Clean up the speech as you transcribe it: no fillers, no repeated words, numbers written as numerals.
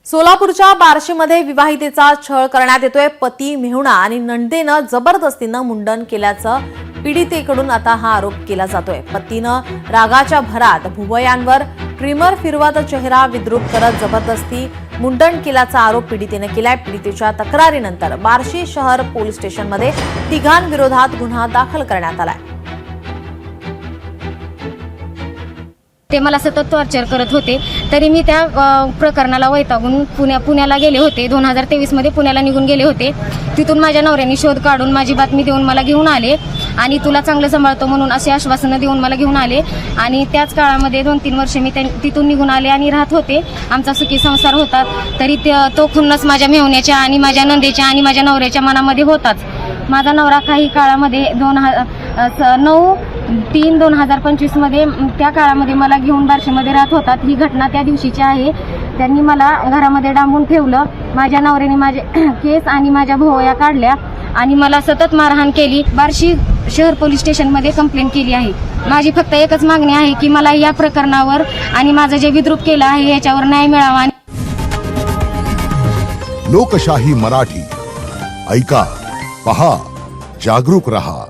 सोलापूरच्या बार्शीमध्ये विवाहितेचा छळ करण्यात येतोय। पती मेहुणा आणि नंदेनं जबरदस्तीनं मुंडन केल्याचं पीडितेकडून आता हा आरोप केला जातोय। पतीनं रागाच्या भरात भुवयांवर ट्रिमर फिरवत चेहरा विद्रूप करत जबरदस्ती मुंडन केल्याचा आरोप पीडितेने केलाय। पीडितेच्या तक्रारीनंतर बार्शी शहर पोलीस स्टेशनमध्ये तिघांविरोधात गुन्हा दाखल करण्यात आलाय। ते मला सतत टॉर्चर करत होते, तरी मी त्या प्रकरणाला वैतागून पुण्याला गेले होते। 2023 मध्ये पुण्याला निघून गेले होते। तिथून माझ्या नवऱ्याने शोध काढून माझी बातमी देऊन मला घेऊन आले आणि तुला चांगलं सांभाळतो म्हणून असे आश्वासनं देऊन मला घेऊन आले आणि त्याच काळामध्ये 2-3 वर्ष मी तिथून निघून आले आणि राहत होते। आमचा सुखी संसार होता, तरी तो खुन्नस माझ्या मेहुण्याच्या आणि माझ्या नंदेच्या आणि माझ्या नवऱ्याच्या मनामध्ये होताच। माझा नवरा काही काळामध्ये 9/3/2025 मध्ये त्या काळामध्ये मला घेऊन बार्शीमध्ये राहत होता। ही घटना त्या दिवशीची आहे। त्यांनी मला घरामध्ये डांबून ठेवलं। माझ्या नवऱ्याने माझे केस आणि माझ्या भुवया काढल्या आणि मला सतत मारहाण केली। बार्शी शहर पोलीस स्टेशनमध्ये कंप्लेंट केली आहे। माझी फक्त एकच मागणी आहे की मला या प्रकरणावर आणि माझं जे विद्रूप केलं आहे याच्यावर न्याय मिळावा। लोकशाही मराठी ऐका, पहा, जागरूक रहा।